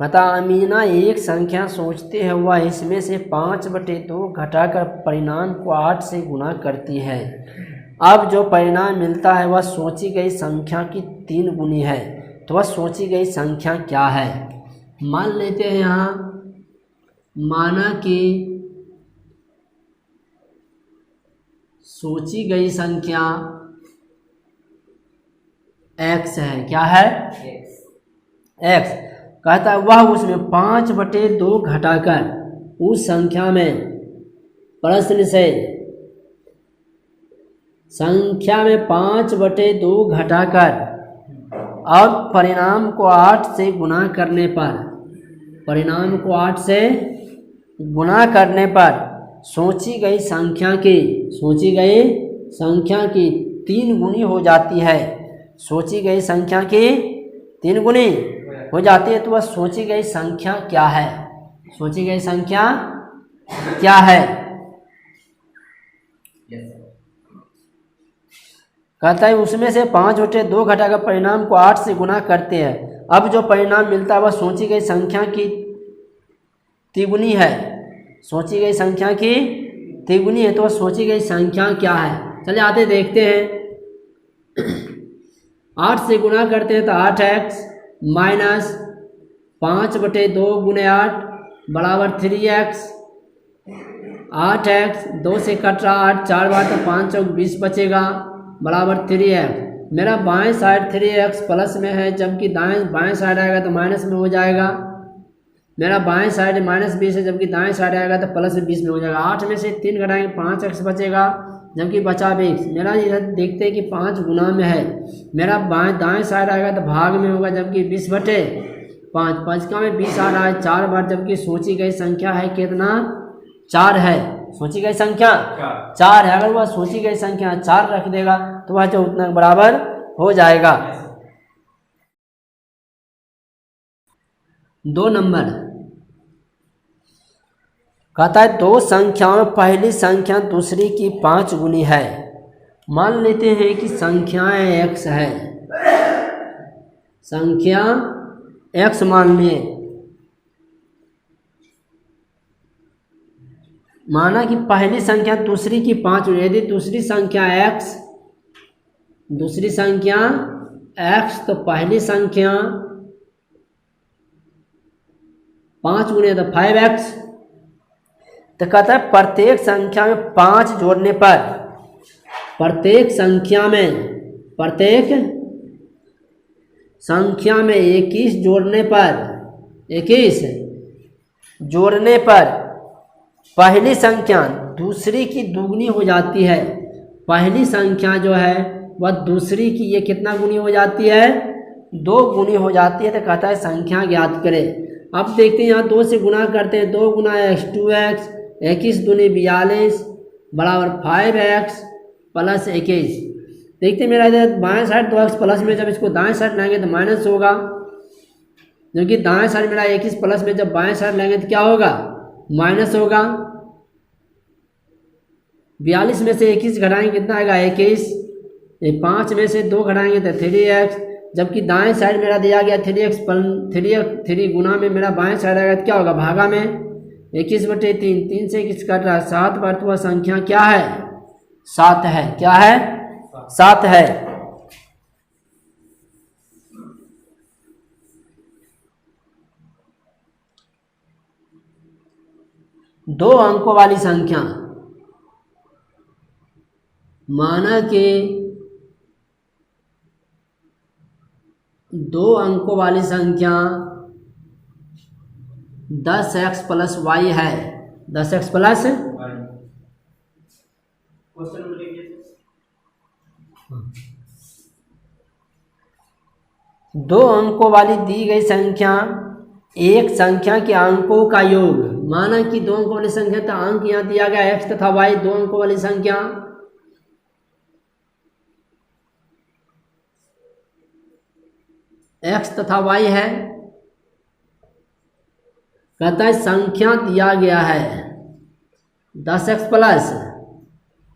बता अमीना एक संख्या सोचते है वह इसमें से 5/2 घटाकर परिणाम को 8 से गुना करती है। अब जो परिणाम मिलता है वह सोची गई संख्या की 3 गुनी है, तो वह सोची गई संख्या क्या है। मान लेते हैं यहाँ, माना कि सोची गई संख्या x है। क्या है? x। कहता है वह उसमें 5/2 घटाकर उस संख्या में, प्रश्न से संख्या में 5/2 घटाकर और परिणाम को 8 से गुना करने पर, परिणाम को 8 से गुना करने पर सोची गई संख्या की, सोची गई संख्या की 3 गुनी हो जाती है। सोची गई संख्या की 3 गुनी हो जाती है, तो वह सोची गई संख्या क्या है? सोची गई संख्या क्या है? कहता है उसमें से 5/2 घटाकर परिणाम को 8 से गुना करते हैं। अब जो परिणाम मिलता है वह सोची गई संख्या की तिगुनी है। सोची गई संख्या की तिगुनी है, तो वह सोची गई संख्या क्या है? चलिए आते देखते हैं। 8 से गुना करते हैं तो 8x माइनस 5/2 गुने 8 बराबर 3x। 8x 2 से कट रहा, 8 4 बार तो 5 चौक 20 बचेगा बराबर 3x। मेरा बाएं साइड 3x प्लस में है, जबकि बाएं साइड आएगा तो माइनस में हो जाएगा। मेरा बाएं साइड -20 है, जबकि दाएं साइड आएगा तो +20 में हो जाएगा। 8 में से 3 घटाएंगे 5x बचेगा, जबकि बचा 20। मेरा इधर देखते हैं कि 5 गुना में है। मेरा दाएं साइड आएगा तो भाग में होगा, जबकि 20/5। 5 का में 20 आ रहा है 4 बार, जबकि सोची गई संख्या है कितना? 4 है। सोची गई संख्या 4 है। अगर वह सोची गई संख्या 4 रख देगा तो वह जो उतना बराबर हो जाएगा। 2 नंबर कहता है 2 संख्याओं में पहली संख्या दूसरी की 5 गुनी है। मान लेते हैं कि संख्याएं x है, संख्या x मान लिए। माना कि पहली संख्या दूसरी की 5 गुनी, यदि दूसरी संख्या x, दूसरी संख्या x तो पहली संख्या 5 गुने तो 5x। तो कहता है प्रत्येक संख्या में 5 जोड़ने पर, प्रत्येक संख्या में 21 जोड़ने पर, 21 जोड़ने पर पहली संख्या दूसरी की दुगनी हो जाती है। पहली संख्या जो है वह दूसरी की ये कितना गुनी हो जाती है? 2 गुनी हो जाती है। तो कहता है संख्या ज्ञात करें। अब देखते हैं यहाँ 2 से गुना करते हैं। 2 गुना x 2x, 21 दूनी 42 बराबर 5x प्लस 21। देखते मेरा इधर बाएं साइड 2x प्लस में, जब इसको दाएं साइड लाएंगे तो माइनस होगा, क्योंकि दाएं साइड मेरा 21 प्लस में जब बाएं साइड लाएंगे तो क्या होगा? माइनस होगा। 42 में से 21 घटाएंगे कितना आएगा? 21। 5 में से 2 घटाएंगे तो 3x, जबकि दाएं साइड मेरा दिया गया 3x, 3 गुना में मेरा बाएं साइड आएगा तो क्या होगा? भागा में 21/3, 3 से 21 कट रहा है 7 बार, तो वह संख्या क्या है? 7 है। क्या है? 7 है। दो अंकों वाली संख्या, माना कि 2 अंकों वाली संख्या 10x + y है। 10x + दो अंकों वाली दी गई संख्या एक संख्या के अंकों का योग। माना कि 2 अंकों वाली संख्या तो अंक यहाँ दिया गया x तथा y, 2 अंकों वाली संख्या x तथा y है। कहता है संख्या दिया गया है 10x +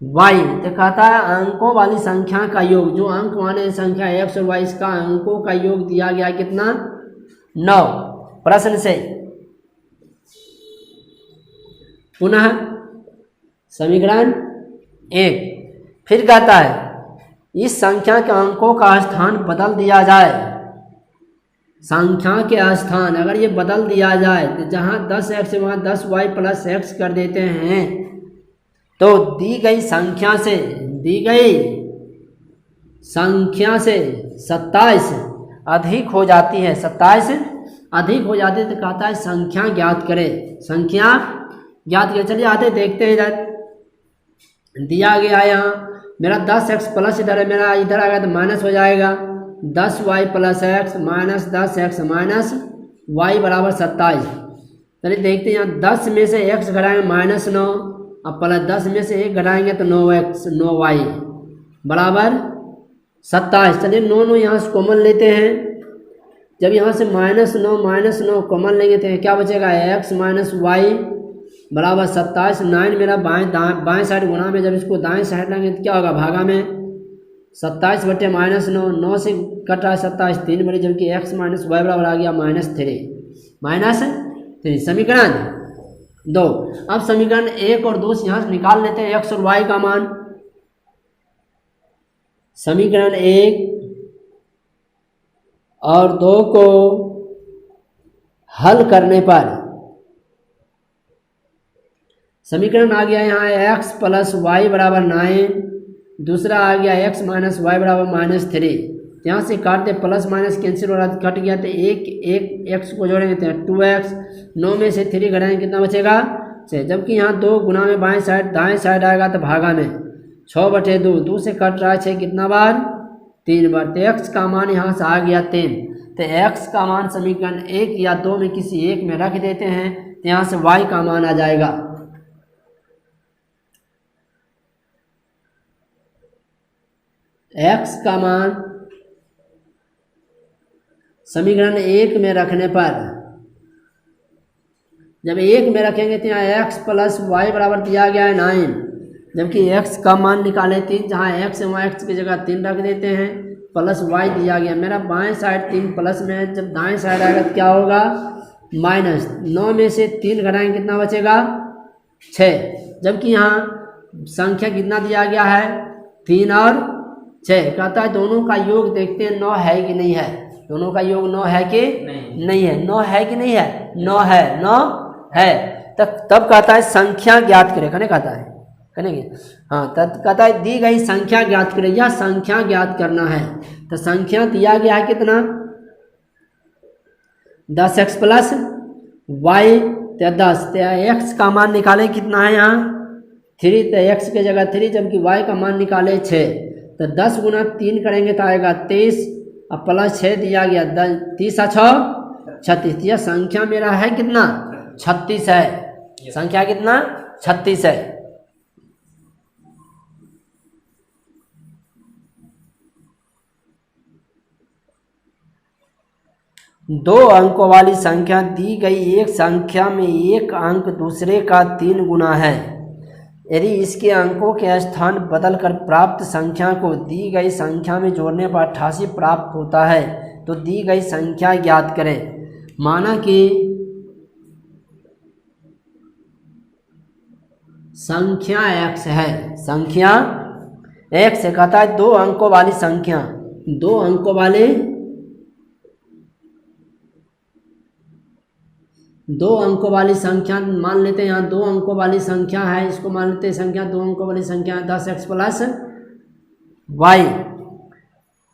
y, तो कहता है अंकों वाली संख्या का योग, जो अंक वाले संख्या x और y, इसका अंकों का योग दिया गया कितना? 9। प्रश्न से। पुनः समीकरण 1। फिर कहता है इस संख्या के अंकों का स्थान बदल दिया जाए। संख्या के स्थान अगर ये बदल दिया जाए तो जहाँ 10x वहाँ 10y प्लस x कर देते हैं तो दी गई संख्या से 27 अधिक हो जाती है। 27 अधिक हो जाती है तो कहता है संख्या ज्ञात करें। संख्या ज्ञात करें। चलिए आते देखते हैं। इधर दिया गया है यहाँ मेरा 10x प्लस इधर है, मेरा इधर आ गया तो माइनस हो जाएगा। 10y plus x minus 10x minus y बराबर 27। चलिए देखते हैं यहाँ 10 में से x घटाएंगे -9 अब प्लस 10 में से 1 घटाएंगे तो 9y बराबर 27। चलिए 9 यहाँ से कॉमन लेते हैं। जब यहाँ से -9 कॉमन लेंगे तो क्या बचेगा x माइनस वाई बराबर 27। 9 मेरा बाएं साइड गुणा में, जब इसको दाएं साइड लेंगे तो क्या होगा भागा में 27 बटे -9 9 से कट रहा है 27 3 बटे, जबकि x माइनस वाई बराबर आ गया -3 समीकरण 2। अब समीकरण 1 और 2 से यहाँ से निकाल लेते हैं x और y का मान। समीकरण 1 और 2 को हल करने पर समीकरण आ गया यहाँ x प्लस वाई बराबर 9, दूसरा आ गया x माइनस वाई बराबर -3। यहाँ से काटते प्लस माइनस कैंसिल हो रहा कट गया तो एक x को जोड़ेंगे तो 2x। 9 में से 3 घटाएंगे कितना बचेगा 6, जबकि यहाँ 2 गुना में बाएं साइड दाएं साइड आएगा तो भागा में 6 बटे 2 से कट रहा है 6 कितना बार 3 बार, तो x का मान यहाँ से आ गया 3। तो x का मान समीकरण 1 या 2 में किसी एक में रख देते हैं तो यहाँ से y का मान आ जाएगा x का मान समीकरण 1 में रखने पर, जब 1 में रखेंगे तो यहाँ x प्लस वाई बराबर दिया गया है 9, जबकि x का मान निकाले 3, जहाँ x है वहाँ x की जगह 3 रख देते हैं प्लस y दिया गया। मेरा बाएं साइड 3 प्लस में है, जब दाएं साइड आएगा तो क्या होगा माइनस। 9 में से 3 घटाएंगे कितना बचेगा 6, जबकि यहाँ संख्या कितना दिया गया है 3 और 6। कहता है दोनों का योग देखते हैं 9 है कि नहीं है। दोनों का योग 9 है कि नहीं है। 9 है कि नहीं है 9 है 9 है। तब कहता है संख्या ज्ञात करें। कहने कहता है करेंगे हाँ, तब कहता है दी गई संख्या ज्ञात करें। यह संख्या ज्ञात करना है तो संख्या दिया गया है कितना 10x प्लस वाई तो 10, तो x का मान निकाले कितना है यहाँ 3, तो x की जगह 3, जबकि y का मान निकाले 6। तो 10 गुना 3 करेंगे तो आएगा 23 अब प्लस 6 दिया गया 30 6 36। यह संख्या मेरा है कितना 36 है। संख्या कितना 36 है। 2 अंकों वाली संख्या दी गई एक संख्या में एक अंक दूसरे का 3 गुना है। यदि इसके अंकों के स्थान बदलकर प्राप्त संख्या को दी गई संख्या में जोड़ने पर 88 प्राप्त होता है तो दी गई संख्या ज्ञात करें। माना कि संख्या x है, संख्या x है। कहता है 2 अंकों वाली संख्या, 2 अंकों वाले 2 अंकों वाली संख्या मान लेते हैं। यहाँ 2 अंकों वाली संख्या है, इसको मान लेते हैं संख्या 2 अंकों वाली संख्या है 10x प्लस वाई।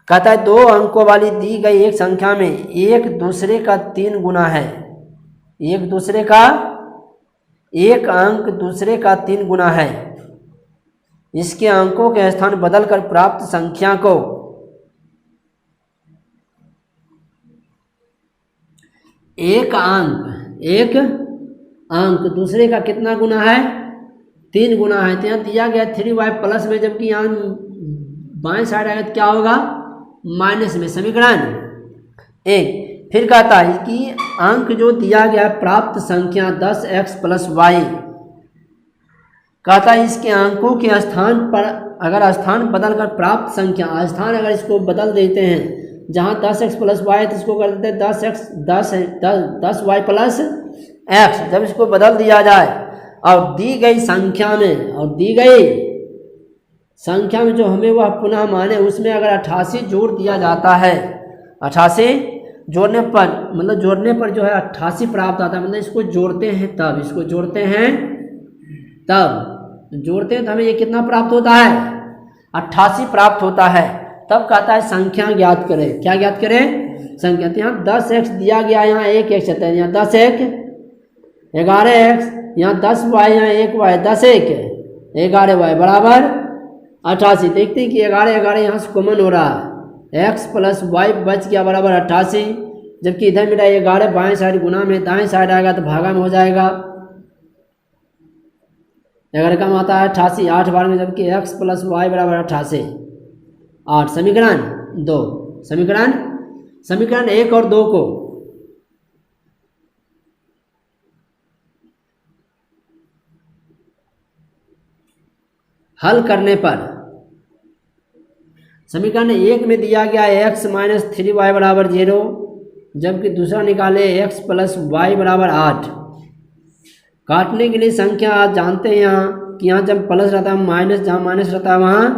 कहता है 2 अंकों वाली दी गई एक संख्या में एक दूसरे का 3 गुना है। एक दूसरे का एक अंक दूसरे का 3 गुना है। इसके अंकों के स्थान बदलकर प्राप्त संख्या को एक अंक दूसरे का कितना गुना है 3 गुना है। तो यहाँ दिया गया 3y प्लस में, जबकि यहाँ बाएं साइड आएगा तो क्या होगा माइनस में। समीकरण 1। फिर कहता है कि अंक जो दिया गया प्राप्त संख्या 10x प्लस वाई, कहता है इसके अंकों के स्थान पर अगर स्थान बदलकर प्राप्त संख्या, स्थान अगर इसको बदल देते हैं जहाँ 10x प्लस वाई है तो इसको कर देते हैं 10y प्लस एक्स। जब इसको बदल दिया जाए और दी गई संख्या में जो हमें वह पुनः माने उसमें अगर 88 जोड़ दिया जाता है, 88 जोड़ने पर जो है 88 प्राप्त आता है, मतलब इसको जोड़ते हैं तो हमें ये कितना प्राप्त होता है, 88 प्राप्त होता है। तब कहता है संख्या ज्ञात करें। क्या ज्ञात करें? संख्या। तो यहाँ 10x दिया गया, यहाँ 1x आता है, यहाँ 10x 11x, यहाँ 10y, यहाँ 1y, 10x 11y बराबर 88। देखते हैं कि 11 यहाँ से कॉमन हो रहा है, x प्लस वाई बच गया बराबर 88, जबकि इधर मेरा 11 बाएं साइड गुना में दाएं साइड आएगा तो भागा में हो जाएगा। 11 कम आता है 88 8 बार में, जबकि x प्लस वाई बराबर 88 8। समीकरण 2, समीकरण 1 और 2 को हल करने पर समीकरण 1 में दिया गया x माइनस 3y बराबर 0, जबकि दूसरा निकाले x प्लस वाई बराबर 8। काटने के लिए संख्या आप जानते हैं यहाँ कि यहाँ जब प्लस रहता है माइनस, जहाँ माइनस रहता है वहाँ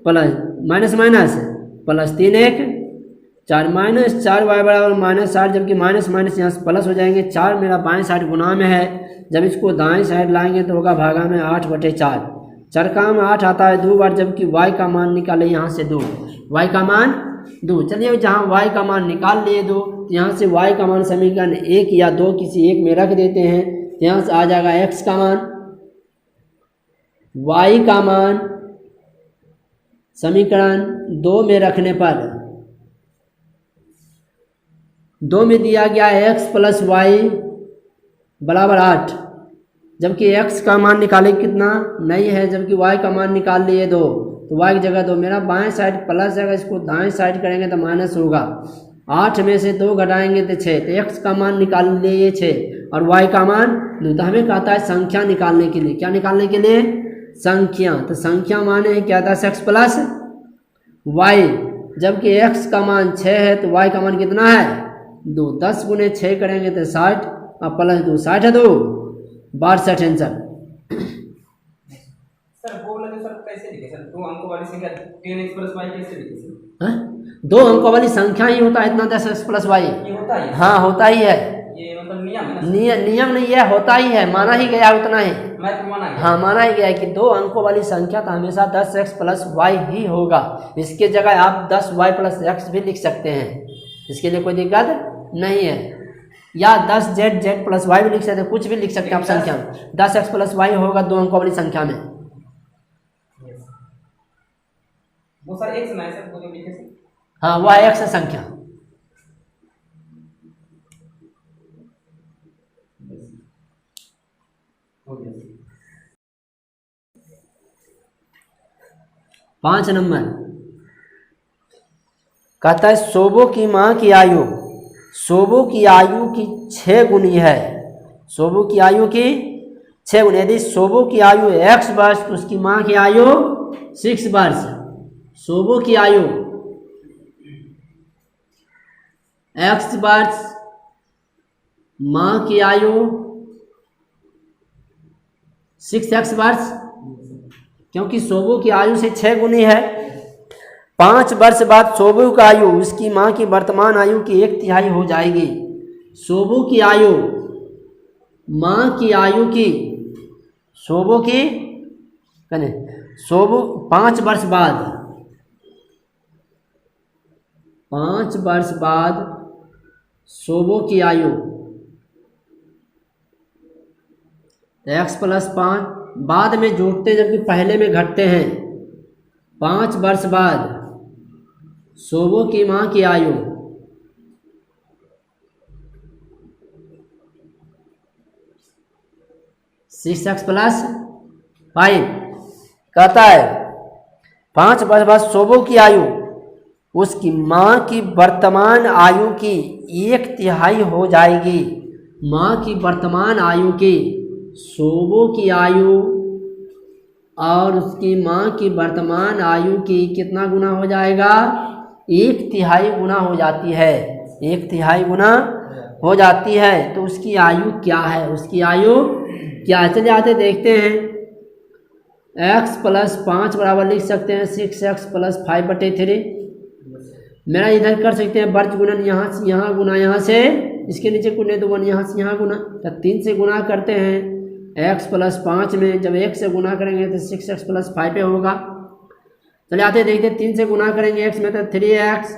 plus, minus plus 3 1 4 minus 4y बराबर माइनस 8, जबकि माइनस माइनस यहाँ से प्लस हो जाएंगे। 4 मेरा बाएं साइड गुना में है, जब इसको दाएं साइड लाएंगे तो होगा भागा में 8/4। 4 का में 8 आता है 2 बार, जबकि y का मान निकाले यहाँ से 2, y का मान 2। चलिए जहाँ y का मान निकाल लिए 2, यहाँ से y का मान समीकरण 1 या 2 किसी एक में रख देते हैं, यहाँ से आ जाएगा x का मान, y का मान समीकरण 2 में रखने पर 2 में दिया गया x प्लस वाई बराबर 8, जबकि x का मान निकाले कितना नहीं है, जबकि y का मान निकाल लिए 2, तो y की जगह 2। मेरा बाएं साइड प्लस है, इसको दाएं साइड करेंगे तो माइनस होगा। 8 में से 2 घटाएंगे तो 6, तो x का मान निकाल लिए 6 और y का मान 2। तो हमें कहता है संख्या निकालने के लिए, क्या निकालने के लिए? संख्या। तो संख्या माने है क्या? 10x प्लस वाई, जबकि x का मान 6 है तो y का मान कितना है? 2। 10 गुने 6 करेंगे तो 60 और प्लस 2 60 है 2 62 आंसर। सर वो लगे सर कैसे लिखे सर? 2 अंकों वाली संख्या 10x प्लस y कैसे लिखे सर? हाँ 2 अंकों वाली संख्या ही होता है इतना 10x प्लस वाई। ये होता है? हाँ होता ही है, ये मतलब नियम है ना? नियम नहीं है, होता ही है, माना ही गया उतना ही। मैं तो माना गया। हाँ माना ही गया है कि 2 अंकों वाली संख्या तो हमेशा 10x प्लस वाई ही होगा। इसके जगह आप 10y प्लस x भी लिख सकते हैं, इसके लिए कोई दिक्कत नहीं है, या 10z प्लस वाई भी लिख सकते हैं, कुछ भी लिख सकते हैं आप संख्या में। 10x प्लस वाई होगा 2 अंकों वाली संख्या में। वो सर x ना है सर, वो जो लिखे सर? हाँ वह x है संख्या। हो गया। 5 नंबर कहता है सोबो की माँ की आयु, सोबो की आयु की 6 गुनी है, सोबो की आयु की 6 गुनी। यदि सोबो की आयु x वर्ष तो उसकी माँ की आयु 6 वर्ष। सोबो की आयु x वर्ष, माँ की आयु 6x वर्ष, क्योंकि सोबो की आयु से 6 गुनी है। 5 वर्ष बाद सोबो की आयु उसकी माँ की वर्तमान आयु की 1/3 हो जाएगी। सोबो की आयु माँ की आयु की, सोबो की कहने सोबो 5 वर्ष बाद, 5 वर्ष बाद सोबो की आयु x प्लस 5 बाद में जोड़ते जबकि पहले में घटते हैं। 5 वर्ष बाद सोबो की माँ की आयु 6x प्लस 5 कहता है 5 वर्ष बाद सोबो की आयु उसकी माँ की वर्तमान आयु की 1/3 हो जाएगी। माँ की वर्तमान आयु की, सोबो की आयु और उसकी माँ की वर्तमान आयु की कितना गुना हो जाएगा? एक तिहाई गुना हो जाती है, एक तिहाई गुना हो जाती है, तो उसकी आयु क्या है, उसकी आयु क्या है? चलिए आते देखते हैं। x + 5 बराबर लिख सकते हैं 6x + 5/3। मेरा इधर कर सकते हैं वर्ग गुणन, यहाँ से यहाँ गुना, यहाँ से इसके नीचे गुने तो 1, यहाँ से यहाँ गुना, तो 3 से गुना करते हैं x + 5 में। जब 1 से गुना करेंगे तो 6x + 5 पे होगा। चलिए आते देखते हैं, 3 से गुना करेंगे x में तो 3x,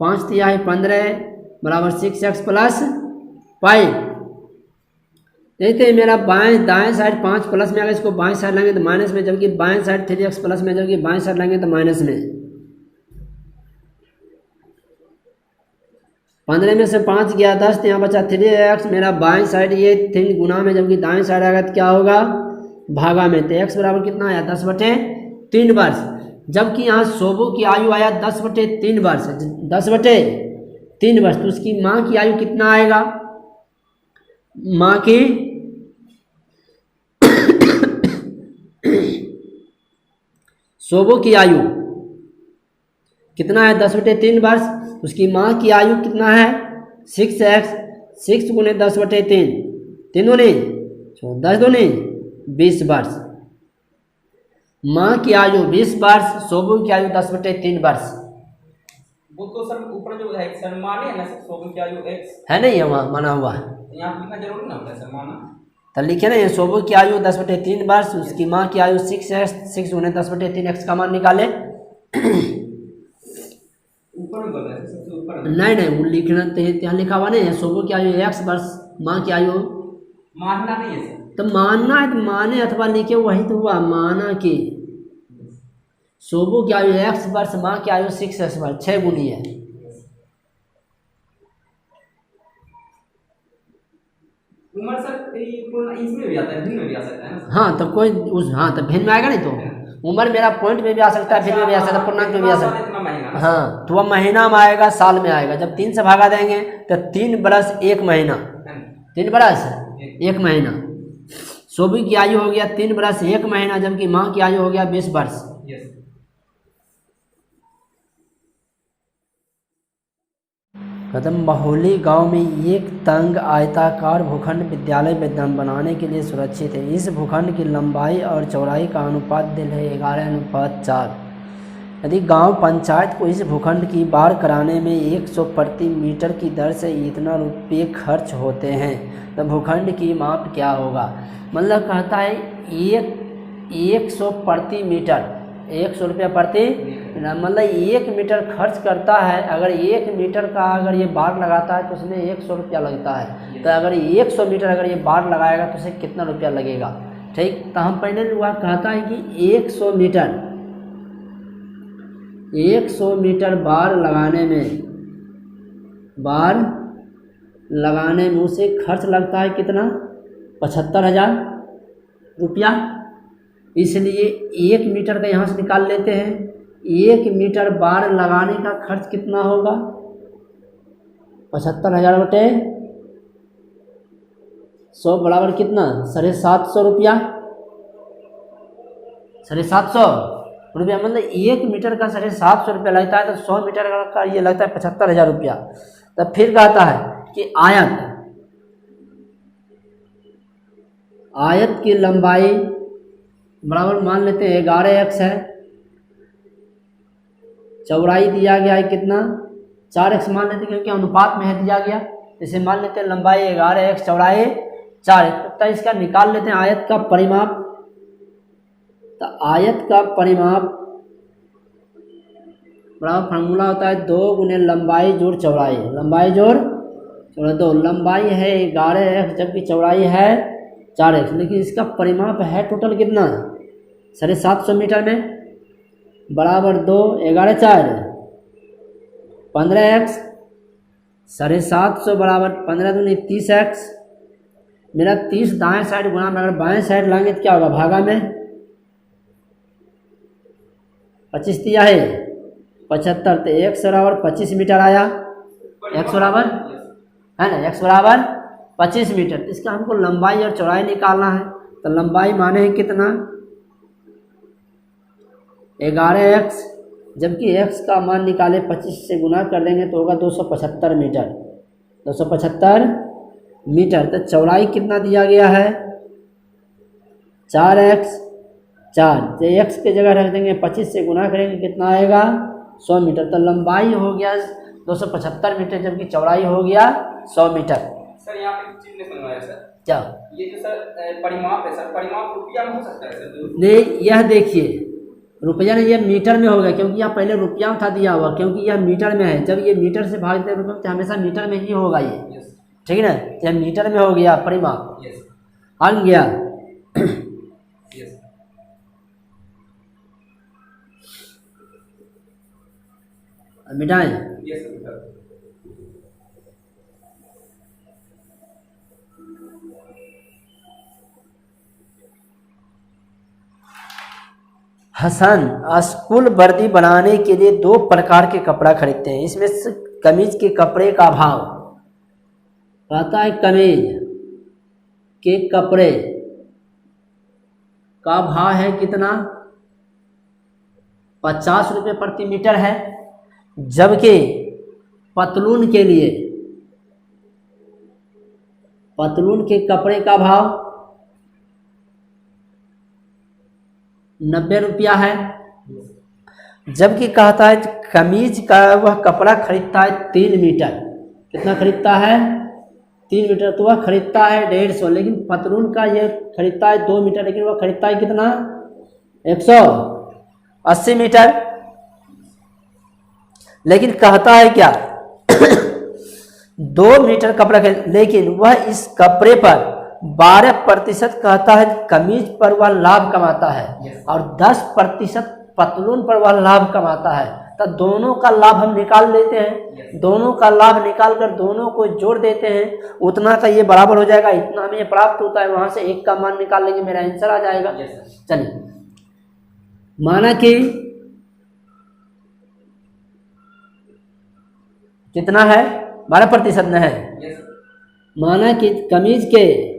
5 तिहाई 15 बराबर 6x + 5। देखते हैं मेरा बाएं दाएं साइड 5 प्लस में, अगर इसको बाएं साइड लेंगे तो माइनस में, जबकि बाएं साइड 3x प्लस में, जबकि बाएं साइड लेंगे तो माइनस में। 15 में से 5 गया 10, तो यहाँ बचा 3x। मेरा बाएं साइड ये 3 गुना में, जबकि दाएं साइड आएगा तो क्या होगा, भागा में। तो x बराबर कितना आया, 10/3 वर्ष। जबकि यहाँ शोभू की आयु आया 10/3 वर्ष, 10/3 वर्ष। तो उसकी माँ की आयु कितना आएगा, माँ की शोभू की आयु कितना है, 10/3 वर्ष। उसकी माँ की आयु कितना है, 6x, 6 गुने 10/3, 3 दूनी 10 दूनी 20 वर्ष। माँ की आयु 20 वर्ष, शोभू की आयु 10/3 वर्ष। वो तो सर ऊपर जो है सर माने ना सर, शोभू की आयु x है नहीं है, वहाँ माना हुआ है, यहाँ लिखना जरूरी ना होता है सर, माना तो लिखे ना, शोभू की आयु 10/3 वर्ष, उसकी माँ की आयु 6x, 6 गुने 10/3, x का मान निकाले। ऊपर में बोल रहे हैं सबसे ऊपर में। नहीं वो लिखना तो यहाँ लिखा हुआ नहीं है, शोभू की आयु x वर्ष, माँ की आयु, मानना नहीं है सर, तो मानना है तो माने अथवा लिखे, वही तो हुआ माना कि शोभू की आयु x वर्ष, माँ की आयु 6x वर्ष, 6 गुनी है। उम्र सर इसमें भी आता है, भिन्न में भी आ सकता है ना। हाँ तो कोई उस, हाँ तो भिन्न में आएगा नहीं, तो उम्र मेरा पॉइंट में भी आ सकता है, भिन्न में भी आ सकता है, पूर्णांक में भी आ सकता है। इतना महीना हाँ तो वह महीना में आएगा, साल में आएगा। जब 3 से भागा देंगे तो 3 बरस 1 महीना, 3 बरस 1 महीना। शोभू की आयु हो गया 3 बरस 1 महीना, जबकि माँ की आयु हो गया 20 वर्ष। यस। कदम महोली गांव में एक तंग आयताकार भूखंड विद्यालय बनाने के लिए सुरक्षित है। इस भूखंड की लंबाई और चौड़ाई का अनुपात दिल है 11:4। यदि गांव पंचायत को इस भूखंड की बाढ़ कराने में 100 प्रति मीटर की दर से इतना रुपये खर्च होते हैं तो भूखंड की माप क्या होगा। मतलब कहता है 100 प्रति मीटर, 100 रुपया प्रति, मतलब 1 मीटर खर्च करता है। अगर 1 मीटर का अगर ये बाढ़ लगाता है तो उसमें 100 रुपया लगता है। तो अगर 100 मीटर अगर ये बाढ़ लगाएगा तो उसे कितना रुपया लगेगा। ठीक, तो हम पहले हुआ कहता है कि 100 मीटर बाढ़ लगाने में उसे खर्च लगता है कितना, 75,000 रुपया। इसलिए 1 मीटर का यहाँ से निकाल लेते हैं। 1 मीटर बाढ़ लगाने का खर्च कितना होगा, 75,000 बटे 100 बराबर कितना, 750 रुपया, 750 रुपया। मतलब 1 मीटर का 750 रुपया लगता है, तो 100 मीटर का ये लगता है 75,000 रुपया। तब फिर कहता है कि आयत की लंबाई बराबर मान लेते हैं 11x है, चौड़ाई दिया गया है कितना, 4x मान लेते हैं क्योंकि अनुपात में है दिया गया। जैसे मान लेते हैं लंबाई 11x, चौड़ाई 4x। तो इसका निकाल लेते हैं आयत का परिमाप। तो आयत का परिमाप बराबर फार्मूला होता है 2 गुने लंबाई जोड़ चौड़ाई, लंबाई जोड़ चौड़ाई 2। लंबाई है 11x जबकि चौड़ाई है 4x, लेकिन इसका परिमाप है टोटल कितना, 750 मीटर में, बराबर 2, 11 4 15x, 750 बराबर 15 दूनी 30x। मेरा 30 दाएं साइड गुना में अगर बाएं साइड लाएंगे तो क्या होगा, भागा में 25 दिया है 75, तो x बराबर 25 मीटर आया। x बराबर है ना, x बराबर 25 मीटर। इसका हमको लंबाई और चौड़ाई निकालना है। तो लंबाई माने है कितना, 11x जबकि x का मान निकाले 25 से गुना कर देंगे तो होगा 275 मीटर। 275 मीटर। तो चौड़ाई कितना दिया गया है 4x 4, तो x की जगह रख देंगे 25 से गुना करेंगे कितना आएगा 100 मीटर। तो लंबाई हो गया 275 मीटर जबकि चौड़ाई हो गया 100 मीटर। सर यहाँ पे एक चीज नहीं समझ में आया सर, क्या ये जो सर परिमाप है सर, परिमाप रुपया में हो सकता है सर? नहीं, यह देखिए रुपया नहीं, यह मीटर में होगा क्योंकि यह पहले रुपया में था दिया हुआ, क्योंकि यह मीटर में है। जब ये मीटर से भाग देते रुपये तो हमेशा मीटर में ही होगा ये, यस ठीक है ना। यह मीटर में हो गया परिमाप, यस आ गया। यस मिटाएं। Yes sir. हसन स्कूल वर्दी बनाने के लिए 2 प्रकार के कपड़ा खरीदते हैं, इसमें से कमीज के कपड़े का भाव कहता है, कमीज के कपड़े का भाव है कितना 50 रुपये प्रति मीटर है, जबकि पतलून के लिए पतलून के कपड़े का भाव 90 रुपया है। जबकि कहता है कमीज का वह कपड़ा खरीदता है 3 मीटर, कितना खरीदता है 3 मीटर, तो वह खरीदता है 150, लेकिन पतलून का यह खरीदता है 2 मीटर, लेकिन वह खरीदता है कितना 180 मीटर। लेकिन कहता है क्या 2 मीटर कपड़ा खरीद, लेकिन वह इस कपड़े पर 12% कहता है कमीज पर वह लाभ कमाता है और 10% पतलून पर वह लाभ कमाता है। तो दोनों का लाभ हम निकाल लेते हैं, दोनों का लाभ निकाल कर दोनों को जोड़ देते हैं, उतना का ये बराबर हो जाएगा, इतना हमें प्राप्त होता है, वहां से एक का मान निकाल लेंगे, मेरा आंसर आ जाएगा। चलिए, माना कि कितना है 12% में है, माना कि कमीज के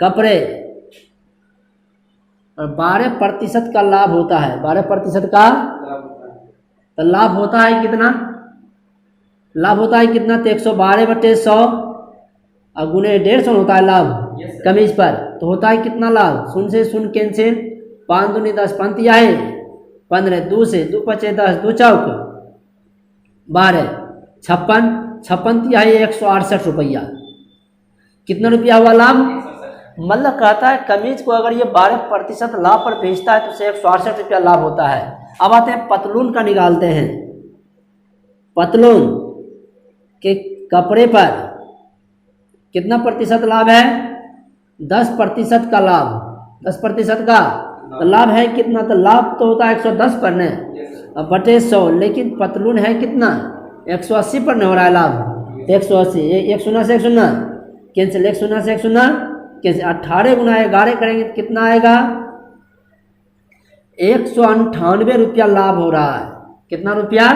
कपड़े और 12% का लाभ होता है, 12% का तो लाभ होता है कितना, लाभ होता है कितना तो 112/100 और गुने 150 होता है लाभ कमीज पर, तो होता है कितना लाभ, शून्य से शून्य कैंसिल, 5 दूनी 10, 5 तिया है 15, 2 से 2 पचे 10, 2 चौक 12, 56 तिया है 168 रुपया। कितना रुपया हुआ लाभ, मतलब कहता है कमीज को अगर ये 12% लाभ पर बेचता है तो उसे 168 रुपया लाभ होता है। अब आते हैं पतलून का निकालते हैं, पतलून के कपड़े पर कितना प्रतिशत लाभ है 10% का लाभ, 10% का तो लाभ है कितना, तो लाभ तो होता है 110 पर ने अब बटे 100, लेकिन पतलून है कितना 180 पर नहीं हो रहा है लाभ, 180, एक शून्य से एक शून्य कैंसिल, एक शून्य से एक शून्य कैंसिल, 18 गुना 11 करेंगे तो कितना आएगा 198 रुपया लाभ हो रहा है। कितना रुपया,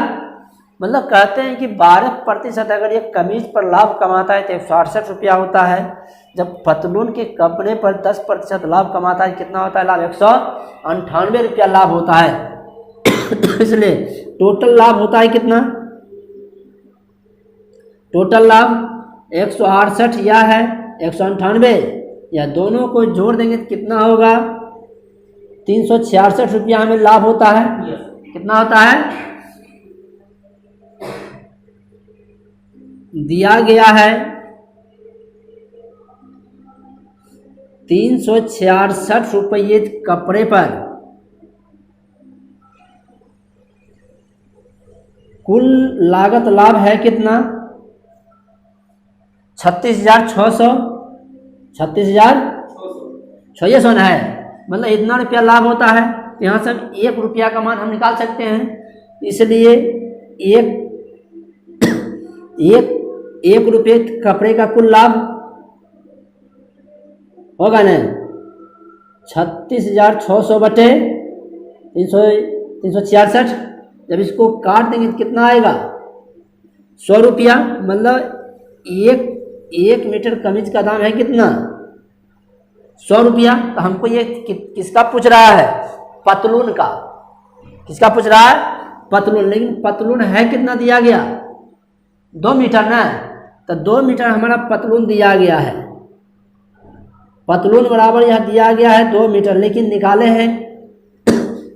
मतलब कहते हैं कि 12% अगर ये कमीज पर लाभ कमाता है तो 168 रुपया होता है, जब पतलून के कपड़े पर 10% लाभ कमाता है कितना होता है लाभ 198 रुपया लाभ होता है। इसलिए टोटल लाभ होता है कितना, टोटल लाभ 168 या है 198, या दोनों को जोड़ देंगे तो कितना होगा 366 रुपया हमें लाभ होता है। कितना होता है, दिया गया है 366 रुपये कपड़े पर कुल लागत लाभ है कितना 36,600, 36,600 है, मतलब इतना रुपया लाभ होता है। यहाँ से 1 रुपया का मान हम निकाल सकते हैं, इसलिए एक रुपये कपड़े का कुल लाभ होगा ना 36,600 बटे 366, जब इसको काट देंगे तो कितना आएगा 100 रुपया, मतलब एक मीटर कमीज का दाम है कितना 100 रुपया। तो हमको ये किसका पूछ रहा है, पतलून का, किसका पूछ रहा है? पतलून। लेकिन पतलून है कितना दिया गया? 2 मीटर ना, तो 2 मीटर हमारा पतलून दिया गया है। पतलून बराबर यह दिया गया है 2 मीटर, लेकिन निकाले हैं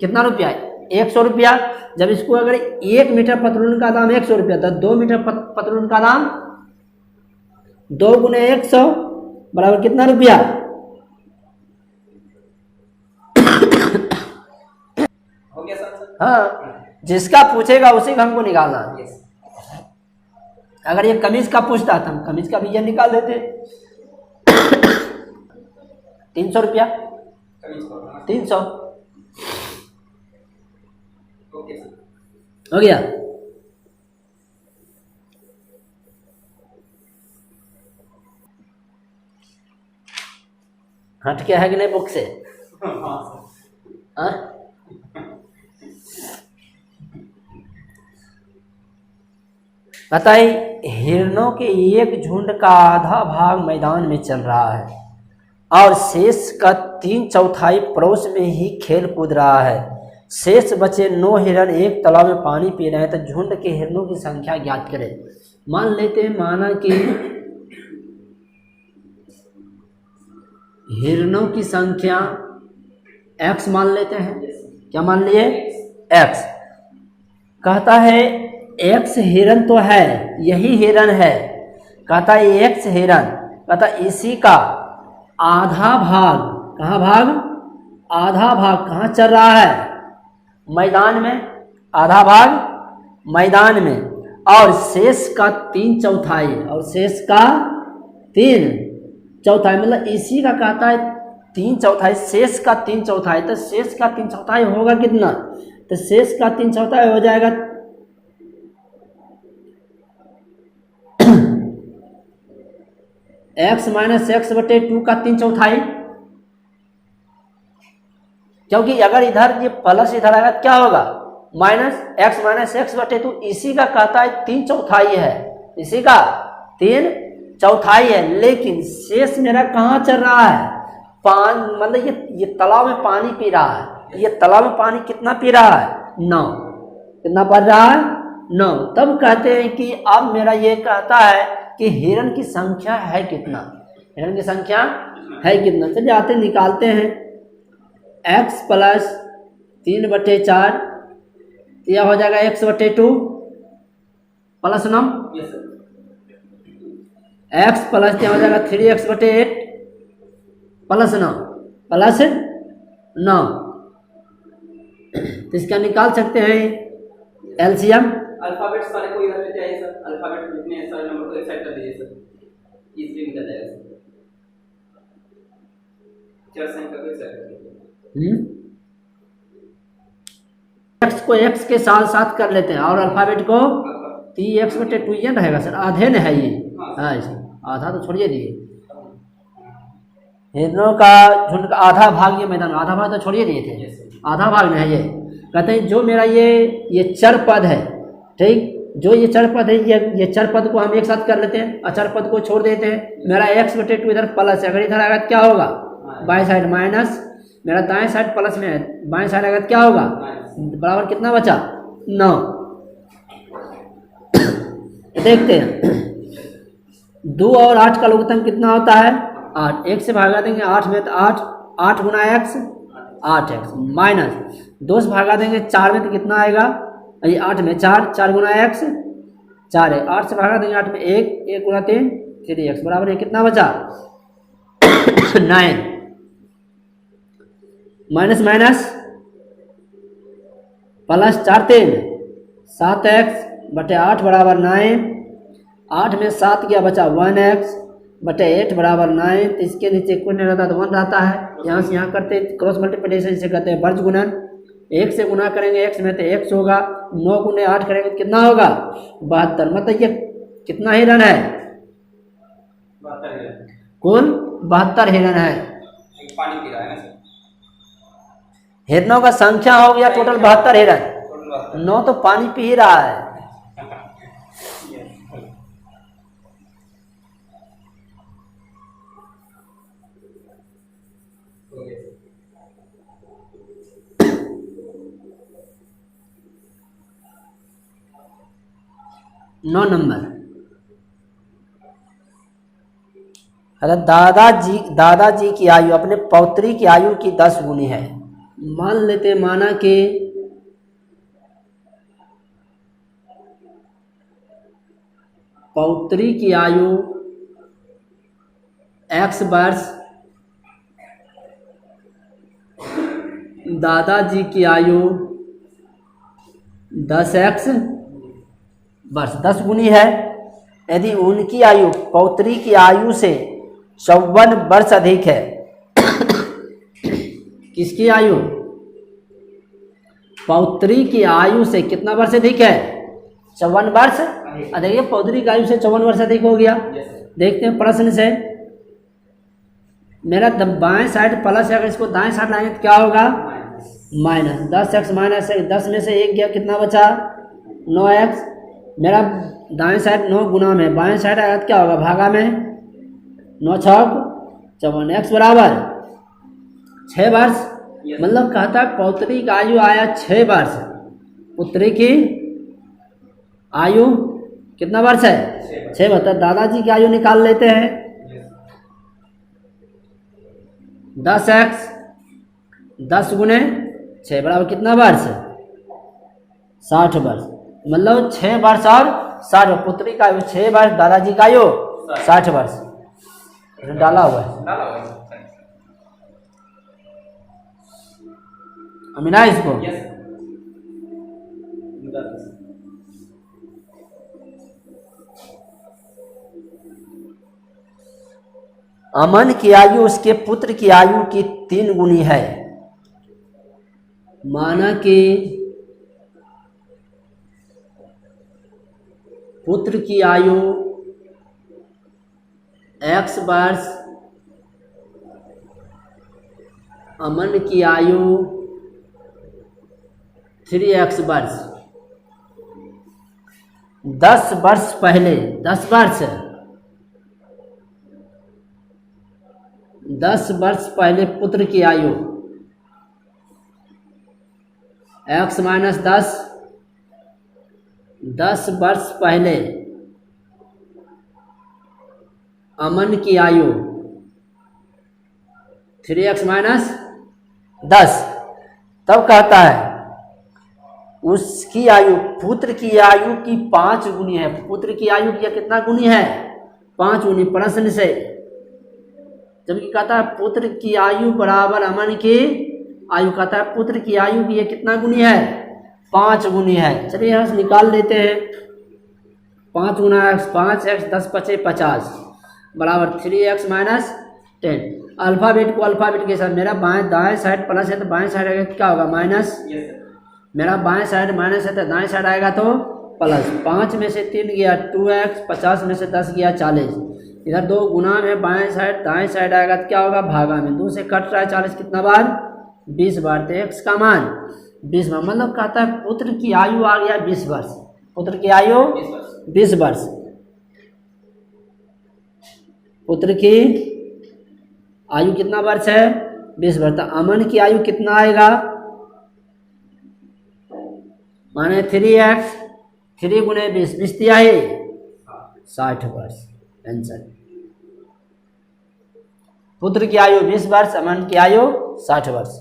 कितना रुपया? 100 रुपया। जब इसको अगर 1 मीटर पतलून का दाम 100 रुपया, तो 2 मीटर पतलून का दाम 2 गुने 100 बराबर कितना रुपया? हो गया सर? हाँ, जिसका पूछेगा उसी का हमको निकालना है। अगर ये कमीज का पूछता तो हम कमीज का भी ये निकाल देते। 300 रुपया, 300 ओके सर। हो गया। हट के है कि नहीं बुक से? हाँ सर। हाँ? बताइए, हिरणों के एक झुंड का आधा भाग मैदान में चल रहा है और शेष का 3/4 पड़ोस में ही खेल कूद रहा है। शेष बचे 9 हिरण एक तालाब में पानी पी रहे हैं, तो झुंड के हिरणों की संख्या ज्ञात करें। मान लेते हैं, माना कि हिरणों की संख्या x मान लेते हैं। क्या मान लिए? x। कहता है x हिरण तो है, यही हिरण है। कहता है x हिरण, कहता इसी का आधा भाग, कहाँ भाग? आधा भाग कहाँ चल रहा है? मैदान में। आधा भाग मैदान में, और शेष का 3/4, और शेष का 3/4, मतलब इसी का कहता है 3/4, शेष का 3/4। तो शेष का 3/4 होगा कितना? तो शेष का 3/4 हो जाएगा x माइनस एक्स बटे 2 का 3/4। क्योंकि अगर इधर ये प्लस इधर आएगा क्या होगा? माइनस एक्स बटे 2। इसी का कहता है 3/4 है, इसी का 3/4 है। लेकिन शेष मेरा कहाँ चल रहा है? मतलब ये तालाब में पानी पी रहा है। ये तालाब में पानी कितना पी रहा है? 9। कितना पड़ रहा है? 9। तब कहते हैं कि अब मेरा ये कहता है कि हिरण की संख्या है कितना? हिरण की संख्या है कितना? चलिए आते निकालते हैं। x प्लस 3/4, यह हो जाएगा x बटे 2 प्लस 9। x प्लस यह हो जाएगा 3x बटे 8 प्लस 9 प्लस 9। तो इसका निकाल सकते हैं एलसीएम। अल्फाबेट सारे को इधर लेते आइए सर। अल्फाबेट जितने सारे नंबर को एक साइड कर दीजिए सर, इजीली निकल जाएगा सर। 4 साइन करके साइड कर दीजिए। x को x के साथ साथ कर लेते हैं और अल्फाबेट को 3x बटे 2 ये रहेगा सर। आधे न है ये, हाँ आधा तो छोड़िए दिए। हिरणों का झुंड का आधा भाग ये मैदान, आधा भाग तो छोड़िए दिए थे, आधा भाग नहीं है ये। कहते हैं जो मेरा ये चर पद है, ठीक, जो ये चर पद है, ये चर पद को हम एक साथ कर लेते हैं, अचर पद को छोड़ देते हैं। मेरा x बटे 2 इधर प्लस है, अगर इधर आएगा क्या होगा? बाएं साइड माइनस, मेरा दाएं साइड प्लस में है, बाएं साइड आएगा क्या होगा? बराबर कितना बचा? 9। देखते हैं 2 और 8 का लघुत्तम कितना होता है? 8। 1 से भागा देंगे 8 में, तो 8 गुना x 8x माइनस 2 से भागा देंगे 4 में, तो कितना आएगा? ये 8 में 4 गुना x 4 है। 8 से भागा देंगे 8 में 1 गुना 3 3x बराबर है कितना बचा? 9 माइनस माइनस प्लस 4 3 7x बटे 8 बराबर 9। 8 में 7 गया बचा 1x बटे 8 बराबर 9। तो इसके नीचे कुछ नहीं रहता तो 1 रहता है। यहाँ से यहाँ करते क्रॉस मल्टीप्लिकेशन से कहते हैं वर्ज गुणन। 1 से गुना करेंगे x में तो x होगा, 9 गुने 8 करेंगे तो कितना होगा? 72। मतलब ये कितना हिरण है? 72 कुल 72 हिरण है। पानी पी रहा है ना सर। हिरणों का संख्या हो गया टोटल 72 हिरण, 9 तो पानी पी ही रहा है। 9 नंबर। अगर दादाजी की आयु अपने पौत्री की आयु की 10 गुनी है। मान लेते माना कि पौत्री की आयु x वर्ष, दादाजी की आयु 10x वर्ष, 10 गुनी है। यदि उनकी आयु पौत्री की आयु से 54 वर्ष अधिक है किसकी आयु? पौत्री की आयु से कितना वर्ष अधिक है? 54 वर्ष अधिक है। पौत्री की आयु से 54 वर्ष अधिक हो गया। देखते हैं प्रश्न से। मेरा बाएं साइड प्लस है, अगर इसको दाएं साइड लाएंगे तो क्या होगा? माइनस। 10x माइनस 10 में से 1 गया, कितना बचा? 9x। मेरा दाएं साइड 9 गुना में, बाएं साइड आया तो क्या होगा? भागा में 9 छक 54, x बराबर 6 वर्ष। मतलब कहता है पौत्री की आयु आया 6 वर्ष, पुत्री की आयु कितना वर्ष है? 6 वर्ष। दादाजी की आयु निकाल लेते हैं। 10x 10 गुने 6 बराबर कितना वर्ष? 60 वर्ष। मतलब 6 वर्ष और 60। पुत्री का आयु 6 वर्ष, दादाजी का आयु 60 वर्ष। डाला हुआ है अमीना इसको। अमन की आयु उसके पुत्र की आयु की 3 गुनी है। माना कि पुत्र की आयु x वर्ष, अमन की आयु 3x वर्ष। 10 वर्ष पहले, 10 वर्ष पहले पुत्र की आयु x माइनस 10 वर्ष पहले अमन की आयु 3x माइनस 10। तब कहता है उसकी आयु पुत्र की आयु की 5 गुनी है। पुत्र की आयु की कितना गुनी है? 5 गुनी। प्रश्न से जबकि कहता है पुत्र की आयु बराबर अमन की आयु, कहता है पुत्र की आयु की ये कितना गुनी है? 5 गुनी है। चलिए यहाँ से निकाल लेते हैं। 5 गुना x, 5x 10 पचे 50 बराबर 3x माइनस 10। अल्फाबेट को अल्फाबेट के साथ, मेरा दाएं साइड प्लस है तो बाएं साइड आएगा क्या होगा? माइनस। मेरा बाएं साइड माइनस है तो दाएं साइड आएगा तो प्लस। 5 में से 3 गया 2x, 50 में से 10 गया 40। इधर 2 गुना में बाएं साइड दाएं साइड आएगा तो क्या होगा? भागा में 2 से कट रहा है 40 कितना बार? 20 बार। तो x का मान 20 बार। मतलब कहता है पुत्र की आयु आ गया 20 वर्ष। पुत्र की आयु 20 वर्ष। पुत्र की आयु कितना वर्ष है? 20 वर्ष। तो अमन की आयु कितना आएगा? माने 3x, 3 गुने 20, 20 दिया है 60 वर्ष। आंसर। पुत्र की आयु 20 वर्ष, अमन की आयु 60 वर्ष।